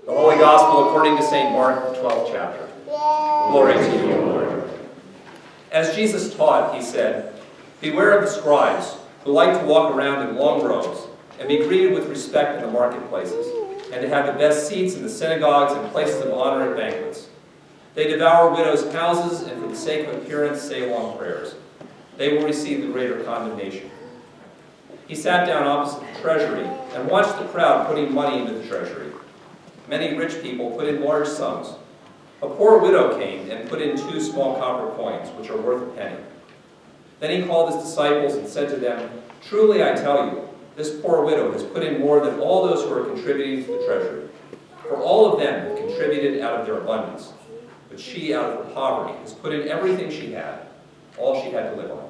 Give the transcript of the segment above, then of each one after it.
The Holy Gospel according to St. Mark, the 12th chapter. Glory to you, Lord. As Jesus taught, he said, "Beware of the scribes, who like to walk around in long robes and be greeted with respect in the marketplaces, and to have the best seats in the synagogues and places of honor at banquets. They devour widows' houses, and for the sake of appearance say long prayers. They will receive the greater condemnation." He sat down opposite the treasury and watched the crowd putting money into the treasury. Many rich people put in large sums. A poor widow came and put in 2 small copper coins, which are worth a penny. Then he called his disciples and said to them, "Truly I tell you, this poor widow has put in more than all those who are contributing to the treasury. For all of them have contributed out of their abundance, but she out of her poverty has put in everything she had, all she had to live on."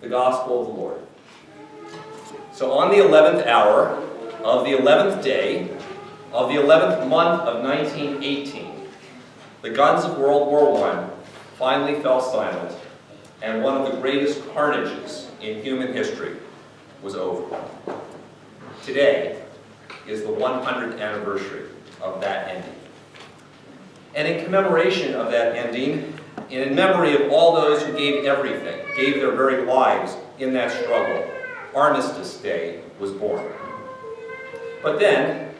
The Gospel of the Lord. So on the 11th hour of the 11th day of the 11th month of 1918, the guns of World War I finally fell silent, and one of the greatest carnages in human history was over. Today is the 100th anniversary of that ending. And in commemoration of that ending, and in memory of all those who gave everything, gave their very lives in that struggle, Armistice Day was born. But then,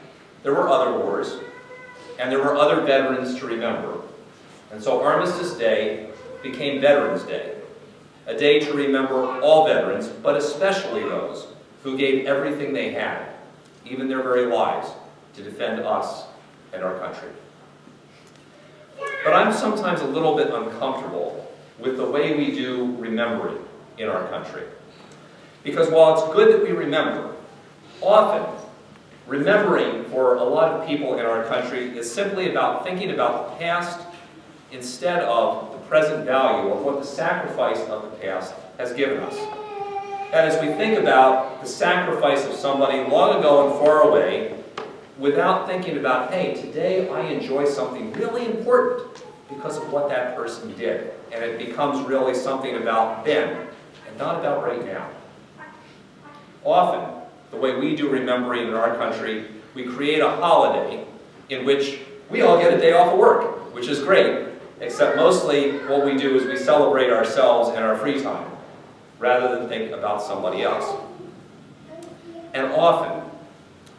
there were other wars, and there were other veterans to remember. And so Armistice Day became Veterans Day, a day to remember all veterans, but especially those who gave everything they had, even their very lives, to defend us and our country. But I'm sometimes a little bit uncomfortable with the way we do remembering in our country. Because while it's good that we remember, often remembering for a lot of people in our country is simply about thinking about the past instead of the present value of what the sacrifice of the past has given us. And as we think about the sacrifice of somebody long ago and far away, without thinking about, hey, today I enjoy something really important because of what that person did. And it becomes really something about them and not about right now. Often, the way we do remembering in our country, we create a holiday in which we all get a day off of work, which is great, except mostly what we do is we celebrate ourselves and our free time, rather than think about somebody else. And often,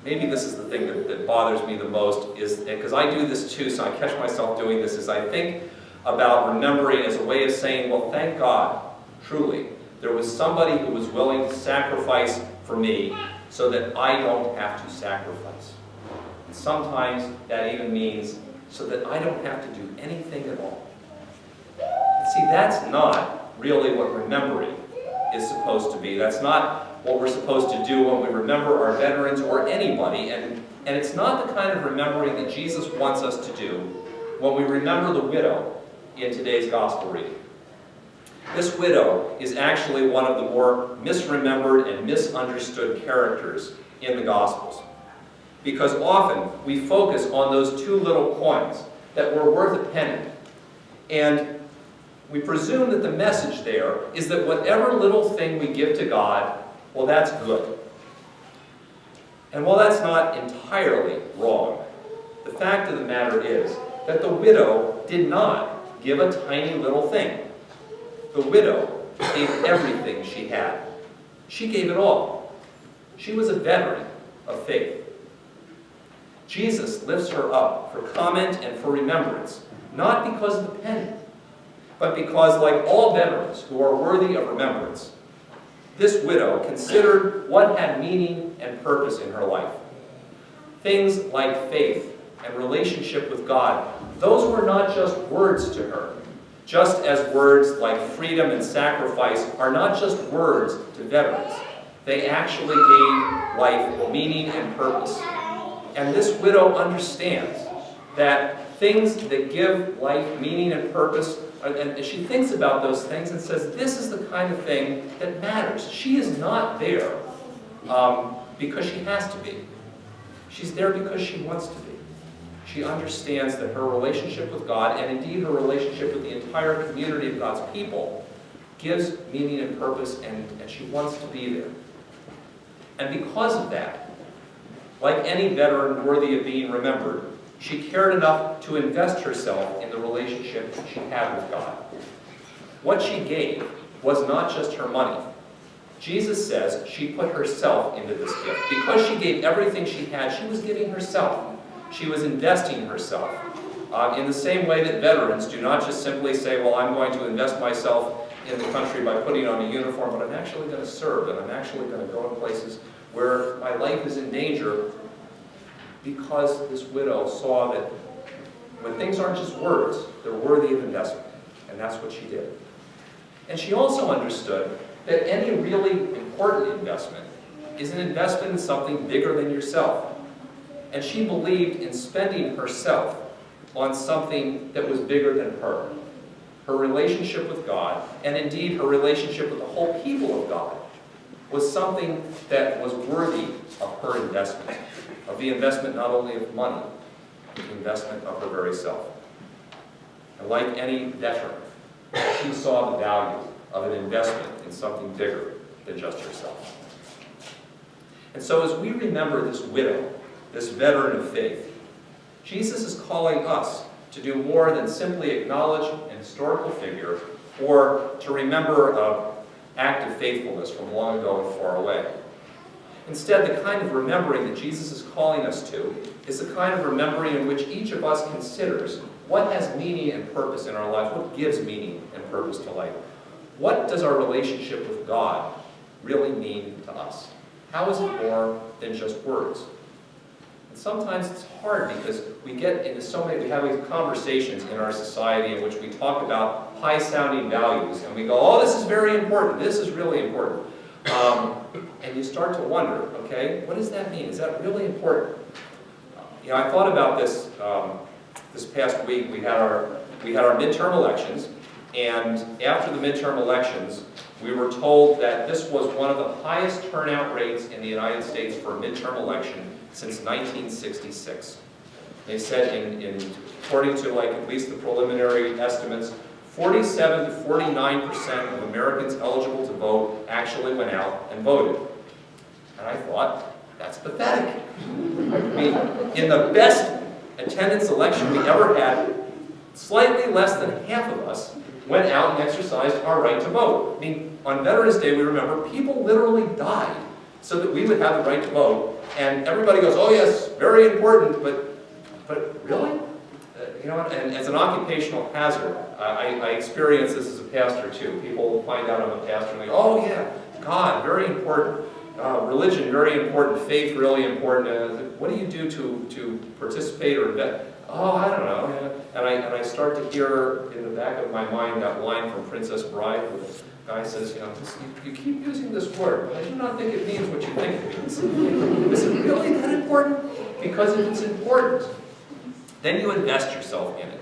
maybe this is the thing that bothers me the most, is because I do this too, so I catch myself doing this, is I think about remembering as a way of saying, well, thank God, truly, there was somebody who was willing to sacrifice for me so that I don't have to sacrifice. And sometimes that even means so that I don't have to do anything at all. See, that's not really what remembering is supposed to be. That's not what we're supposed to do when we remember our veterans or anybody, and it's not the kind of remembering that Jesus wants us to do when we remember the widow in today's gospel reading. This widow is actually one of the more misremembered and misunderstood characters in the Gospels. Because often we focus on those 2 little coins that were worth a penny. And we presume that the message there is that whatever little thing we give to God, well, that's good. And while that's not entirely wrong, the fact of the matter is that the widow did not give a tiny little thing. The widow gave everything she had. She gave it all. She was a veteran of faith. Jesus lifts her up for comment and for remembrance, not because of the penny, but because, like all veterans who are worthy of remembrance, this widow considered what had meaning and purpose in her life. Things like faith and relationship with God, those were not just words to her. Just as words like freedom and sacrifice are not just words to veterans. They actually gave life meaning and purpose. And this widow understands that things that give life meaning and purpose, and she thinks about those things and says, this is the kind of thing that matters. She is not there because she has to be. She's there because she wants to be. She understands that her relationship with God, and indeed her relationship with the entire community of God's people, gives meaning and purpose, and she wants to be there. And because of that, Like any veteran worthy of being remembered, she cared enough to invest herself in the relationship she had with God. What she gave was not just her money. Jesus says she put herself into this gift. Because she gave everything she had, she was giving herself. She was investing herself. In the same way that veterans do not just simply say, well, I'm going to invest myself in the country by putting on a uniform, but I'm actually going to serve, and I'm actually going to go in places where my life is in danger, because this widow saw that when things aren't just words, they're worthy of investment. And that's what she did. And she also understood that any really important investment is an investment in something bigger than yourself. And she believed in spending herself on something that was bigger than her. Her relationship with God, and indeed her relationship with the whole people of God, was something that was worthy of her investment, of the investment not only of money, but the investment of her very self. And like any veteran, she saw the value of an investment in something bigger than just herself. And so as we remember this widow, this veteran of faith, Jesus is calling us to do more than simply acknowledge an historical figure or to remember an act of faithfulness from long ago and far away. Instead, the kind of remembering that Jesus is calling us to is the kind of remembering in which each of us considers what has meaning and purpose in our life, what gives meaning and purpose to life. What does our relationship with God really mean to us? How is it more than just words? And sometimes it's hard because we get into we have these conversations in our society in which we talk about high-sounding values, and we go, oh, this is very important, this is really important. And you start to wonder, okay, what does that mean? Is that really important? I thought about this this past week. We had our midterm elections, and after the midterm elections, we were told that this was one of the highest turnout rates in the United States for a midterm election since 1966. They said, according to at least the preliminary estimates, 47 to 49% of Americans eligible to vote actually went out and voted. And I thought, that's pathetic. I mean, in the best attendance election we ever had, slightly less than half of us went out and exercised our right to vote. I mean, on Veterans Day, we remember people literally died so that we would have the right to vote. And everybody goes, oh yes, very important, but really? And as an occupational hazard, I experience this as a pastor too. People find out I'm a pastor and they go, oh yeah, God, very important. Religion, very important. Faith, really important. What do you do to participate or invest? Oh, I don't know. And I start to hear in the back of my mind that line from Princess Bride where the guy says, you keep using this word, but I do not think it means what you think it means. Is it really that important? Because if it's important, then you invest yourself in it.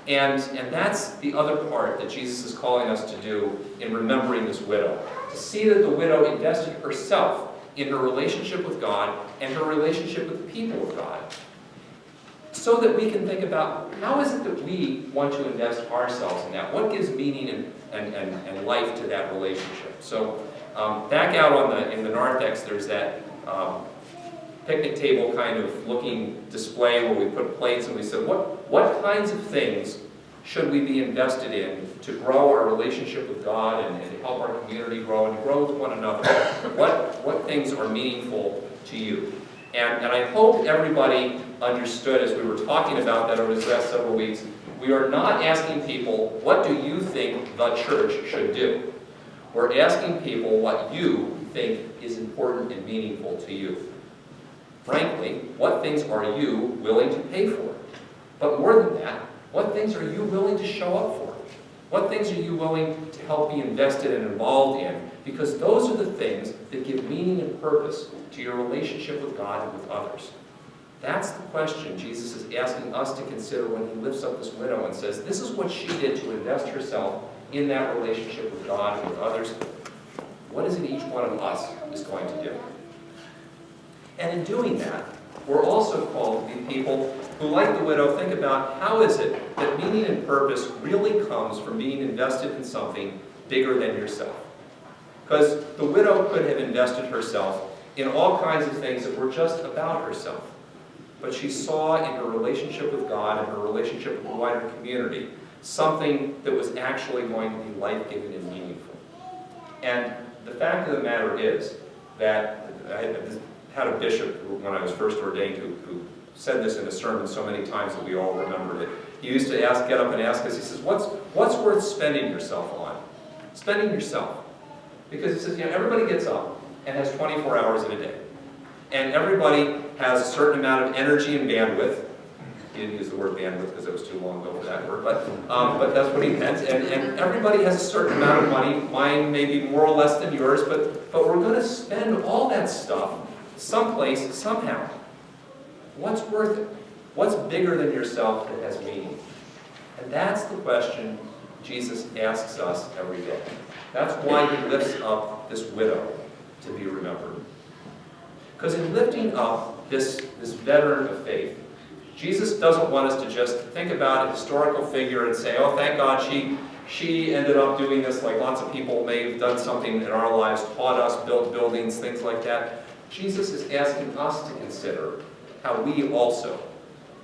And that's the other part that Jesus is calling us to do in remembering this widow. To see that the widow invested herself in her relationship with God and her relationship with the people of God. So that we can think about how is it that we want to invest ourselves in that? What gives meaning and life to that relationship? So back out in the narthex, there's that picnic table kind of looking display where we put plates and we said, what kinds of things should we be invested in to grow our relationship with God and to help our community grow and to grow with one another? What things are meaningful to you? And I hope everybody understood as we were talking about that over the last several weeks, we are not asking people, what do you think the church should do? We're asking people what you think is important and meaningful to you. Frankly, what things are you willing to pay for? But more than that, what things are you willing to show up for? What things are you willing to help be invested and involved in? Because those are the things that give meaning and purpose to your relationship with God and with others. That's the question Jesus is asking us to consider when he lifts up this widow and says, this is what she did to invest herself in that relationship with God and with others. What is it each one of us is going to do? And in doing that, we're also called to be people who, like the widow, think about how is it that meaning and purpose really comes from being invested in something bigger than yourself. Because the widow could have invested herself in all kinds of things that were just about herself. But she saw in her relationship with God and her relationship with the wider community something that was actually going to be life-giving and meaningful. And the fact of the matter is that I had a bishop when I was first ordained who said this in a sermon so many times that we all remembered it. He used to get up and ask us, he says, what's worth spending yourself on? Spending yourself. Because he says, everybody gets up and has 24 hours in a day. And everybody has a certain amount of energy and bandwidth. He didn't use the word bandwidth because it was too long ago for that word, but that's what he meant. And everybody has a certain amount of money. Mine may be more or less than yours, but we're going to spend all that stuff someplace, somehow. What's worth it? What's bigger than yourself that has meaning? And that's the question Jesus asks us every day. That's why he lifts up this widow to be remembered. Because in lifting up this veteran of faith, Jesus doesn't want us to just think about a historical figure and say, oh, thank God she ended up doing this, like lots of people may have done something in our lives, taught us, built buildings, things like that. Jesus is asking us to consider how we also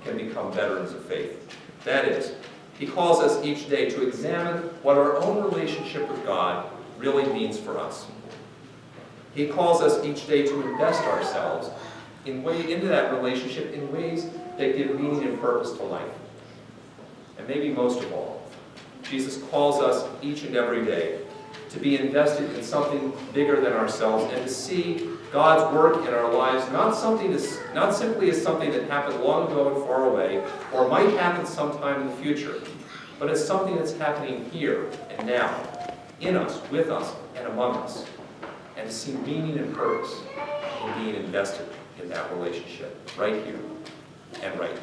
can become veterans of faith. That is, he calls us each day to examine what our own relationship with God really means for us. He calls us each day to invest ourselves into that relationship in ways that give meaning and purpose to life. And maybe most of all, Jesus calls us each and every day to be invested in something bigger than ourselves and to see God's work in our lives not simply as something that happened long ago and far away or might happen sometime in the future, but as something that's happening here and now, in us, with us, and among us, and to see meaning and purpose in being invested in that relationship right here and right now.